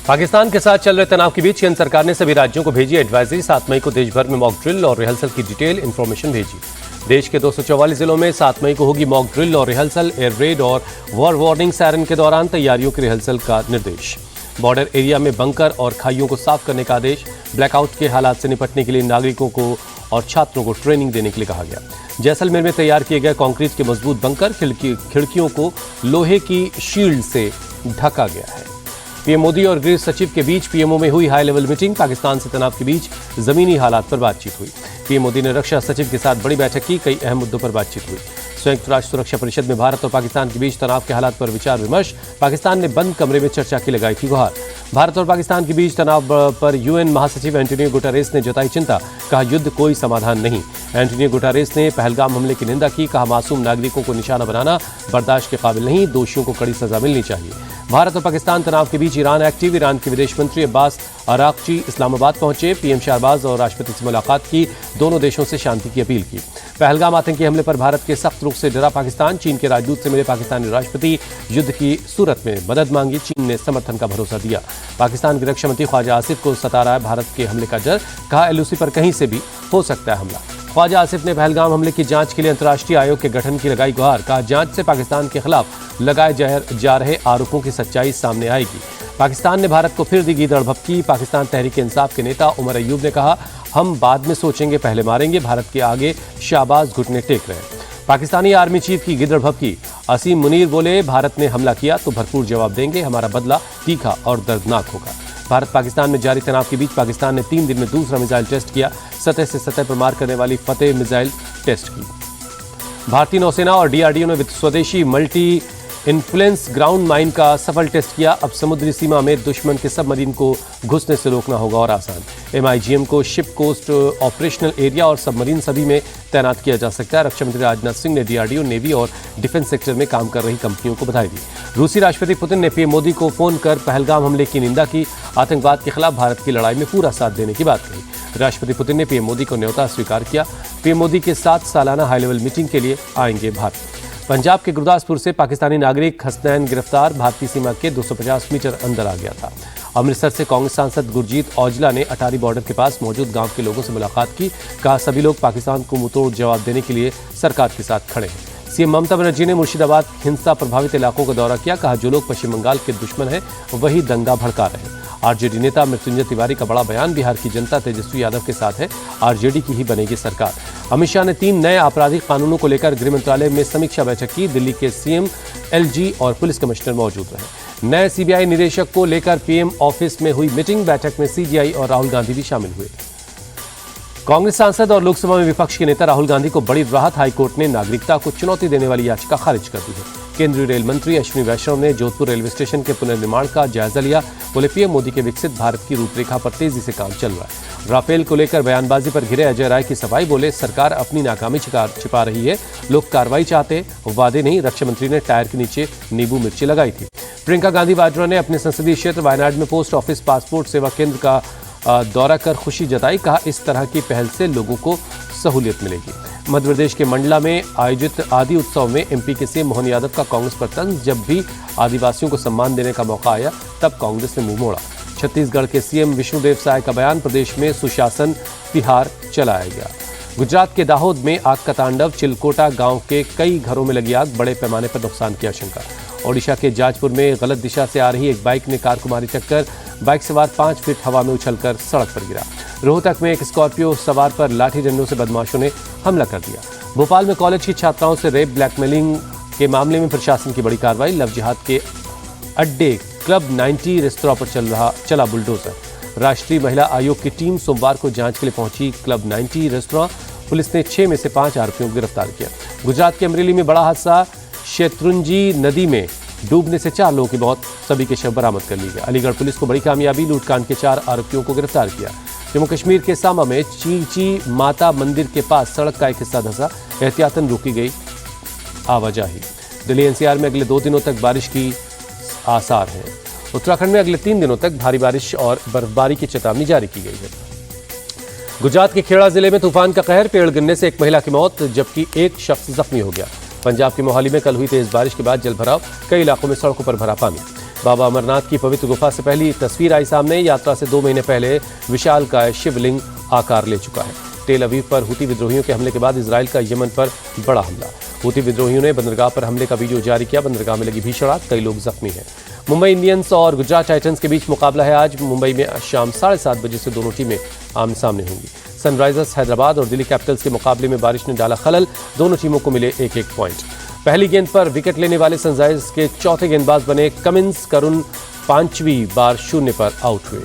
पाकिस्तान के साथ चल रहे तनाव के बीच केंद्र सरकार ने सभी राज्यों को भेजी एडवाइजरी। 7 मई को देश भर में मॉक ड्रिल और रिहर्सल की डिटेल इन्फॉर्मेशन भेजी। देश के 244 जिलों में 7 मई को होगी मॉक ड्रिल और रिहर्सल। एयर रेड और वॉर वार्निंग सायरन के दौरान तैयारियों की रिहर्सल का निर्देश। बॉर्डर एरिया में बंकर और खाइयों को साफ करने का आदेश। ब्लैकआउट के हालात से निपटने के लिए नागरिकों को और छात्रों को ट्रेनिंग देने के लिए कहा गया। जैसलमेर में तैयार किए गए कंक्रीट के मजबूत बंकर, खिड़कियों को लोहे की शील्ड से ढका गया है। पीएम मोदी और गृह सचिव के बीच पीएमओ में हुई हाई लेवल मीटिंग। पाकिस्तान से तनाव के बीच जमीनी हालात पर बातचीत हुई। पीएम मोदी ने रक्षा सचिव के साथ बड़ी बैठक की। कई अहम मुद्दों पर बातचीत हुई। संयुक्त राष्ट्र सुरक्षा परिषद में भारत और पाकिस्तान के बीच तनाव के हालात पर विचार विमर्श। पाकिस्तान ने बंद कमरे में चर्चा की लगाई थी गुहार। भारत और पाकिस्तान के बीच तनाव पर यूएन महासचिव एंटोनियो गुटेरेस ने जताई चिंता। कहा युद्ध कोई समाधान नहीं। एंटोनियो गुटेरेस ने पहलगाम हमले की निंदा की। कहा मासूम नागरिकों को निशाना बनाना बर्दाश्त के काबिल नहीं। दोषियों को कड़ी सजा मिलनी चाहिए। भारत और पाकिस्तान तनाव के बीच ईरान एक्टिव। ईरान के विदेश मंत्री अब्बास अराक्ची इस्लामाबाद पहुंचे। पीएम शहबाज और राष्ट्रपति से मुलाकात की। दोनों देशों से शांति की अपील की। पहलगाम आतंकी हमले पर भारत के सख्त रुख से डरा पाकिस्तान। चीन के राजदूत से मिले पाकिस्तानी राष्ट्रपति। युद्ध की सूरत में मदद मांगी। चीन ने समर्थन का भरोसा दिया। पाकिस्तान के रक्षा मंत्री ख्वाजा आसिफ को सता रहा है भारत के हमले का डर। कहा एलओसी पर कहीं से भी हो सकता है हमला। ख्वाजा आसिफ ने पहलगाम हमले की जांच के लिए अंतर्राष्ट्रीय आयोग के गठन की लगाई गुहार। कहा जांच से पाकिस्तान के खिलाफ लगाए जा रहे आरोपों की सच्चाई सामने आएगी। पाकिस्तान ने भारत को फिर दी गीदड़ भभकी। पाकिस्तान तहरीक इंसाफ के नेता उमर अयूब ने कहा हम बाद में सोचेंगे, पहले मारेंगे। भारत के आगे शाहबाज घुटने टेक रहे। पाकिस्तानी आर्मी चीफ की गिदड़ भभकी। असीम मुनीर बोले भारत ने हमला किया तो भरपूर जवाब देंगे। हमारा बदला तीखा और दर्दनाक होगा। भारत पाकिस्तान में जारी तनाव के बीच पाकिस्तान ने 3 दिन में दूसरा मिसाइल टेस्ट किया। सतह से सतह पर मार करने वाली फतेह मिसाइल टेस्ट की। भारतीय नौसेना और डीआरडीओ ने स्वदेशी मल्टी इन्फ्लुएंस ग्राउंड माइन का सफल टेस्ट किया। अब समुद्री सीमा में दुश्मन के सबमरीन को घुसने से रोकना होगा और आसान। एमआईजीएम को शिप कोस्ट ऑपरेशनल एरिया और सबमरीन सभी में तैनात किया जा सकता है। रक्षा मंत्री राजनाथ सिंह ने डीआरडीओ, नेवी और डिफेंस सेक्टर में काम कर रही कंपनियों को बधाई दी। रूसी राष्ट्रपति पुतिन ने पीएम मोदी को फोन कर पहलगाम हमले की निंदा की। आतंकवाद के खिलाफ भारत की लड़ाई में पूरा साथ देने की बात कही। राष्ट्रपति पुतिन ने पीएम मोदी को न्योता स्वीकार किया। पीएम मोदी के साथ सालाना हाई लेवल मीटिंग के लिए आएंगे भारत। पंजाब के गुरदासपुर से पाकिस्तानी नागरिक हसनैन गिरफ्तार। भारतीय सीमा के 250 मीटर अंदर आ गया था। अमृतसर से कांग्रेस सांसद गुरजीत औजला ने अटारी बॉर्डर के पास मौजूद गांव के लोगों से मुलाकात की। कहा सभी लोग पाकिस्तान को मुंहतोड़ जवाब देने के लिए सरकार के साथ खड़े हैं। सीएम ममता बनर्जी ने मुर्शिदाबाद हिंसा प्रभावित इलाकों का दौरा किया। कहा जो लोग पश्चिम बंगाल के दुश्मन हैं वही दंगा भड़का रहे हैं। आरजेडी नेता मृत्युंजय तिवारी का बड़ा बयान। बिहार की जनता तेजस्वी यादव के साथ है। आरजेडी की ही बनेगी सरकार। अमित शाह ने 3 नए आपराधिक कानूनों को लेकर गृह मंत्रालय में समीक्षा बैठक की। दिल्ली के सीएम, एलजी और पुलिस कमिश्नर मौजूद रहे। नए सीबीआई निदेशक को लेकर पीएम ऑफिस में हुई मीटिंग। बैठक में सीजेआई और राहुल गांधी भी शामिल हुए। कांग्रेस सांसद और लोकसभा में विपक्ष के नेता राहुल गांधी को बड़ी राहत। हाईकोर्ट ने नागरिकता को चुनौती देने वाली याचिका खारिज कर दी है। केंद्रीय रेल मंत्री अश्विनी वैष्णव ने जोधपुर रेलवे स्टेशन के पुनर्निर्माण का जायजा लिया। बोले पीएम मोदी के विकसित भारत की रूपरेखा पर तेजी से काम चल रहा है। राफेल को लेकर बयानबाजी पर घिरे अजय राय की सफाई। बोले सरकार अपनी नाकामी छिपा रही है। लोग कार्रवाई चाहते, वादे नहीं। रक्षा मंत्री ने टायर के नीचे नींबू मिर्ची लगाई थी। प्रियंका गांधी वाड्रा ने अपने संसदीय क्षेत्र वायनाड में पोस्ट ऑफिस पासपोर्ट सेवा केंद्र का दौरा कर खुशी जताई। कहा इस तरह की पहल से लोगों को सहूलियत मिलेगी। मध्य प्रदेश के मंडला में आयोजित आदि उत्सव में एमपी के सीएम मोहन यादव का कांग्रेस पर तंज। जब भी आदिवासियों को सम्मान देने का मौका आया तब कांग्रेस ने मुंह मोड़ा। छत्तीसगढ़ के सीएम विष्णुदेव साय का बयान। प्रदेश में सुशासन तिहार चलाया गया। गुजरात के दाहोद में आग का तांडव। चिलकोटा गांव के कई घरों में लगी आग। बड़े पैमाने पर नुकसान की आशंका। ओडिशा के जाजपुर में गलत दिशा से आ रही एक बाइक ने कार को मारी टक्कर। बाइक सवार 5 फीट हवा में उछलकर सड़क पर गिरा। रोहतक में एक स्कॉर्पियो सवार पर लाठी डंडों से बदमाशों ने हमला कर दिया। भोपाल में कॉलेज की छात्राओं से रेप ब्लैकमेलिंग के मामले में प्रशासन की बड़ी कार्रवाई। लव जिहाद के अड्डे क्लब 90 रेस्तरां पर चला बुलडोजर। राष्ट्रीय महिला आयोग की टीम सोमवार को जांच के लिए पहुंची क्लब 90 रेस्तरां। पुलिस ने 6 में से 5 आरोपियों को गिरफ्तार किया। गुजरात के अमरेली में बड़ा हादसा। शेत्रुंजी नदी में डूबने से 4 लोगों की मौत। सभी के शव बरामद कर लिए गए। अलीगढ़ पुलिस को बड़ी कामयाबी। लूटकांड के 4 आरोपियों को गिरफ्तार किया। जम्मू कश्मीर के सामा में चीची माता मंदिर के पास सड़क का एक हिस्सा धंसा। एहतियातन रोकी गई आवाजाही। दिल्ली एनसीआर में अगले 2 दिनों तक बारिश की आसार हैं। उत्तराखंड में अगले 3 दिनों तक भारी बारिश और बर्फबारी की चेतावनी जारी की गई है। गुजरात के खेड़ा जिले में तूफान का कहर। पेड़ गिरने से एक महिला की मौत जबकि एक शख्स जख्मी हो गया। पंजाब के मोहाली में कल हुई तेज बारिश के बाद जलभराव। कई इलाकों में सड़कों पर भरा पानी। बाबा अमरनाथ की पवित्र गुफा से पहली तस्वीर आई सामने। यात्रा से 2 महीने पहले विशालकाय शिवलिंग आकार ले चुका है। तेल अवीव पर हुती विद्रोहियों के हमले के बाद इजराइल का यमन पर बड़ा हमला। हुती विद्रोहियों ने बंदरगाह पर हमले का वीडियो जारी किया। बंदरगाह में लगी भीषण आग, कई लोग जख्मी हैं। मुंबई इंडियंस और गुजरात टाइटंस के बीच मुकाबला है आज। मुंबई में शाम 7:30 बजे से दोनों टीमें आमने सामने होंगी। सनराइजर्स हैदराबाद और दिल्ली कैपिटल्स के मुकाबले में बारिश ने डाला खलल। दोनों टीमों को मिले 1-1 पॉइंट। पहली गेंद पर विकेट लेने वाले सनराइजर्स के चौथे गेंदबाज बने कमिंस। करुण 5वीं बार 0 पर आउट हुए।